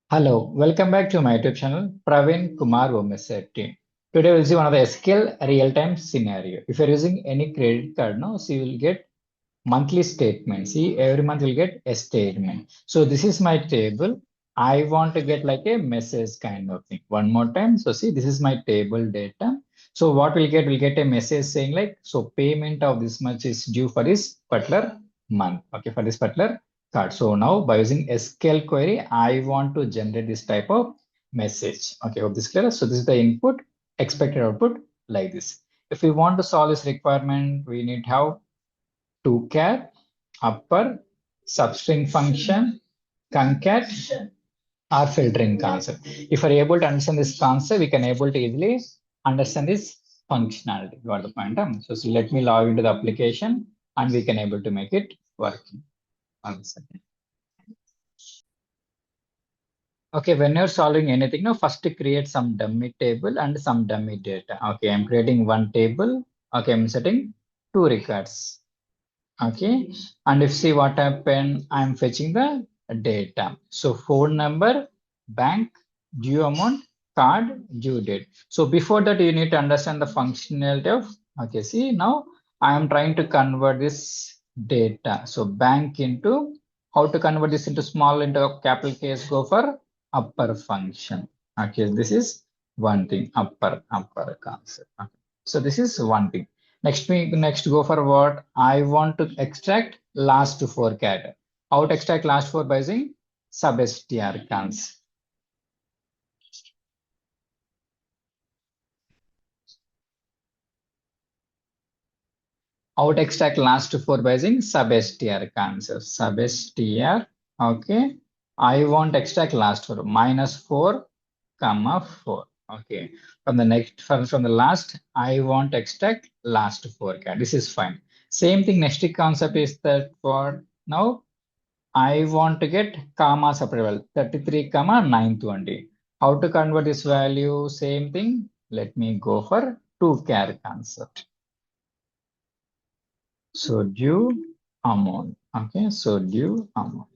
Hello, welcome back to my YouTube channel, Praveen Kumar Womesetti. Today we'll see one of the SQL real-time scenario. If you're using any credit card now, so you will get monthly statement. See, every month you'll get a statement. So this is my table. I want to get like a message kind of thing. One more time. So see, this is my table data. So what we'll get a message saying like, so payment of this much is due for this particular month. Okay, for this particular card. So now by using SQL query, I want to generate this type of message. Okay, hope this is clear. So this is the input, expected output like this. If we want to solve this requirement, we need to have toCat, upper, substring function, concat, or filtering concept. If we're able to understand this concept, we can able to easily understand this functionality. Got the point? So let me log into the application and we can able to make it working. 1 second. Okay, when you're solving anything, now first to create some dummy table and some dummy data. Okay, I'm creating one table. Okay, I'm setting two records. Okay, and if see what happened, I'm fetching the data. So phone number, bank, due amount, card, due date. So before that, you need to understand the functionality of, okay, see now I am trying to convert this data. So bank into, how to convert this into small into capital case, go for upper function. Okay, this is one thing, upper concept. Okay. So this is one thing. Next go for what? I want to extract last four character. How to extract last four by using SUBSTR concept. How to extract last four by using SUBSTR concept. SUBSTR. Okay. I want to extract last four -4, comma 4. Okay. From the last, I want to extract last four character. This is fine. Same thing. Next concept is that for now. I want to get comma separable 33 comma 920. How to convert this value? Same thing. Let me go for toCat concept. So due amount. Okay, so due amount.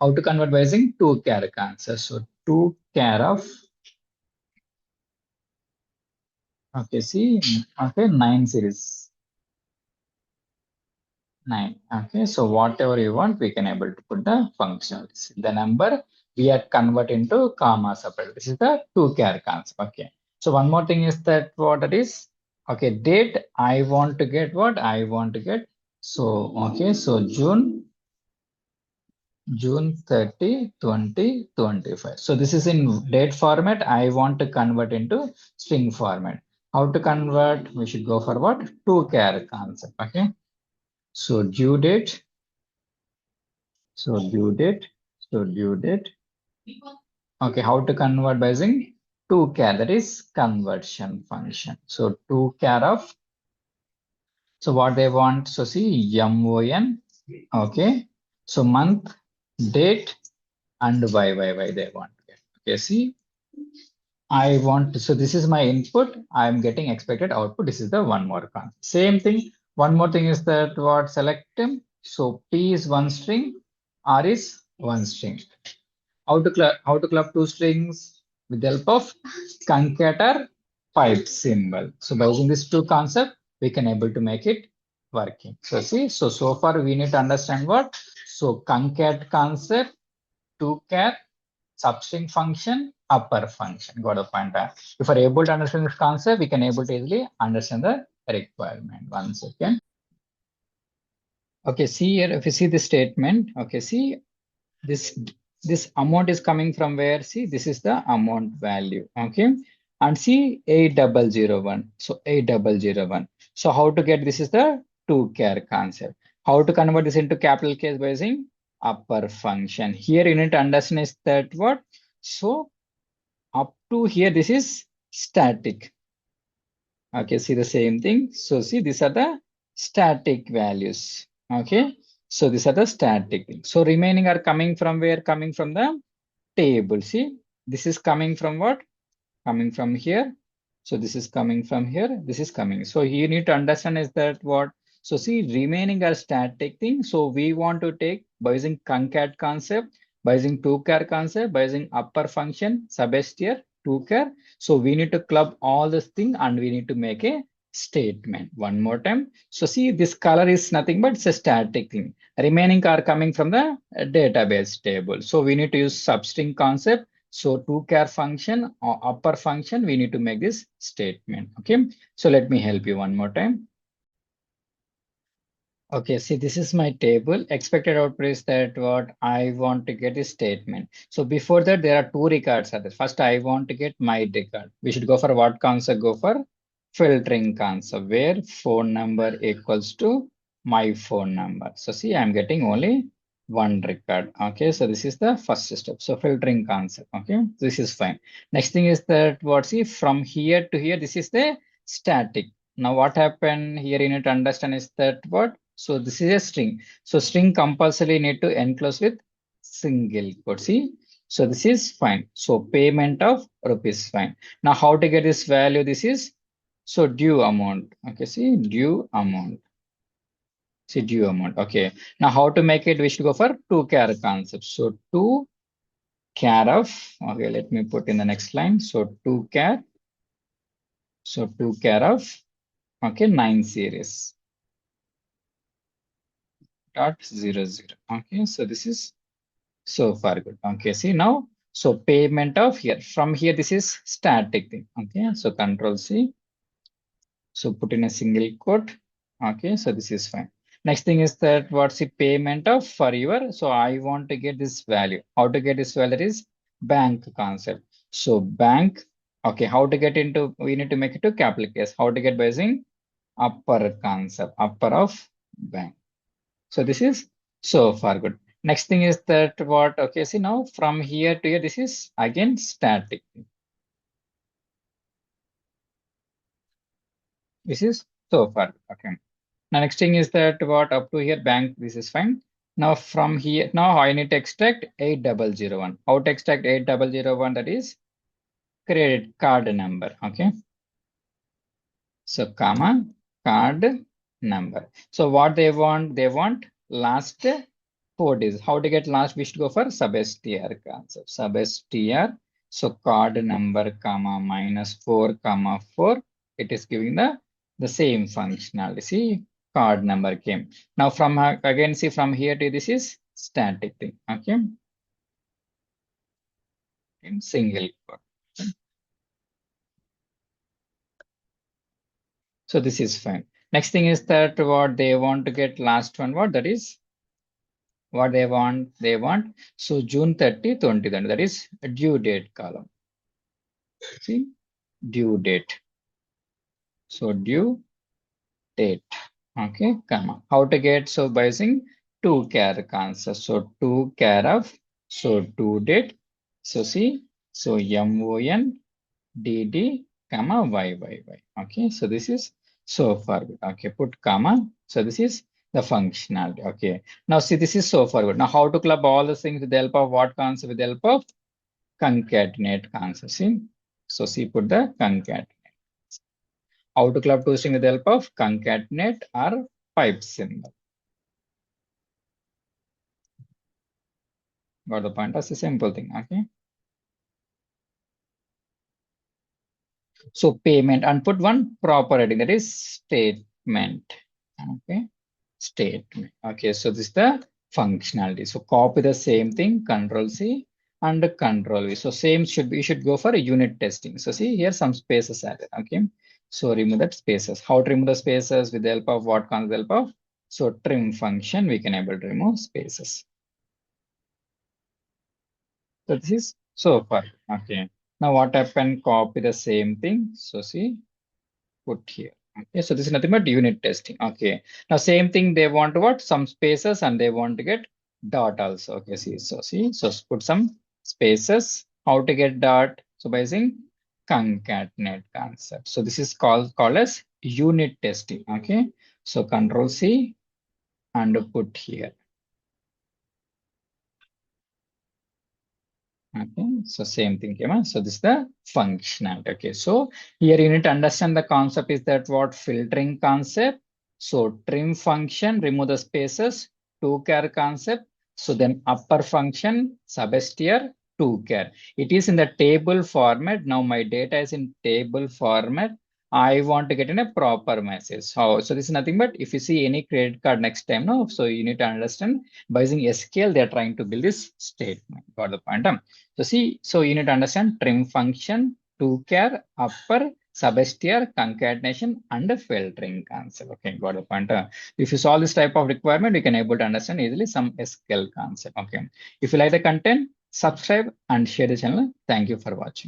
How to convert by using toCat concept? So toCat of, okay, see, okay, 9 series. 9. Okay, so whatever you want, we can able to put the function. The number we are convert into comma separate. This is the toCat concept. Okay. So one more thing is that what it is. Okay, date I want to get what I want to get. So okay, so June 30, 2025. So this is in date format. I want to convert into string format. How to convert? We should go for what? toCat concept. Okay. So due date. So due date. So due date. Okay, how to convert by using toCat, that is conversion function. So toCat of, so what they want, so see MON, okay. So month, date, and Y they want to get. Okay, see, I want, so this is my input, I'm getting expected output. This is the one more concept. Same thing. One more thing is that what select him. So P is one string, R is one string. How to club two strings with the help of concatenator pipe symbol. So by using these two concepts, we can able to make it working. So see, so far we need to understand what. So concat concept, toCat, substring function, upper function. Got a point. If we're able to understand this concept, we can able to easily understand the requirement. 1 second. Okay, see here, if you see the statement, okay, see this amount is coming from where? See, this is the amount value. Okay, and see 8001. So 8001. So how to get this is the toCat concept. How to convert this into capital case by using upper function. Here you need to understand is that what? So up to here, this is static. Okay, see the same thing. So see, these are the static values. Okay, so these are the static things. So remaining are coming from where? Coming from the table. See, this is coming from what? Coming from here. So this is coming from here. This is coming. So you need to understand is that what? So see, remaining are static things. So we want to take by using concat concept. By using to-char concept, by using upper function, SUBSTR, to-char. So we need to club all this thing and we need to make a statement one more time. So see, this color is nothing but it's a static thing. Remaining are coming from the database table. So we need to use substring concept. So to-char function or upper function, we need to make this statement. Okay. So let me help you one more time. Okay, see, this is my table. Expected output is that what I want to get is statement. So before that, there are two records. First, I want to get my record. We should go for what concept? Go for filtering concept, where phone number equals to my phone number. So see, I'm getting only one record. Okay, so this is the first step. So filtering concept. Okay, this is fine. Next thing is that what, see, from here to here, this is the static. Now what happened here you need to understand is that what? So this is a string. So string compulsory need to enclose with single quote. See, so this is fine. So payment of rupees fine. Now how to get this value? This is so due amount. Okay, see due amount. See due amount. Okay. Now how to make it? We should go for to-char concept. So to-char of. Okay, let me put in the next line. So to-char. So to-char of. Okay, 9 series. Dot 0 0. Okay, so this is so far good. Okay, see now, so payment of here from here, this is static thing. Okay, so control C. So put in a single quote. Okay, so this is fine. Next thing is that what's the payment of for your, so I want to get this value. How to get this value is bank concept. So bank, okay, how to get into, we need to make it to capital case. How to get by using upper concept, upper of bank. So this is so far good. Next thing is that what, okay, see now from here to here, this is again static. This is so far, okay. Now next thing is that what up to here bank, this is fine. Now from here, now I need to extract 8001. How to extract 8001? That is credit card number, okay. So comma card number. So what they want last 4 digits. How to get last? We should go for SUBSTR concept. SUBSTR. So card number comma -4 comma 4. It is giving the same functionality. See, card number came. Now from again, see from here to this is static thing. Okay. In single quote. So this is fine. Next thing is that what they want to get last one, what that is what they want. So June 30, 2020, that is due date column. See, due date. So due date. Okay, comma. How to get? So by using to-char concept. So to-char of, so due date. So see, so MON DD comma YYY. Okay, so this is so far good. Okay, put comma. So this is the functionality. Okay, now see, this is so far good. Now how to club all the things with the help of what concept? With the help of concatenate concept. See, so see, put the concatenate. How to club two strings with the help of concatenate or pipe symbol. Got the point? That's a simple thing. Okay. So payment and put one proper heading, that is statement. Okay. Statement. Okay. So this is the functionality. So copy the same thing, Control C and Control V. So same should be, you should go for a unit testing. So see here some spaces added. Okay. So remove that spaces. How to remove the spaces? With the help of what comes with the help of? So trim function, we can able to remove spaces. So this is so far. Okay. Now what happened? Copy the same thing. So see, put here. Okay. So this is nothing but unit testing. Okay. Now same thing. They want what? Some spaces and they want to get dot also. Okay. See. So see. So put some spaces. How to get dot? So by using concatenate concept. So this is called as unit testing. Okay. So Control C and put here. Okay, so same thing came. So this is the functionality. Okay, so here you need to understand the concept is that what filtering concept. So trim function, remove the spaces, to-char concept, So then upper function, SUBSTR, toChar. It is in the table format. Now my data is in table format. I want to get in a proper message. So this is nothing but if you see any credit card next time, no, so you need to understand by using SQL, they're trying to build this statement. Got the point? So see, so you need to understand trim function, toChar, upper, SUBSTR, concatenation, and a filtering concept. Okay, got the point? If you solve this type of requirement, you can able to understand easily some SQL concept. Okay. If you like the content, subscribe and share the channel. Thank you for watching.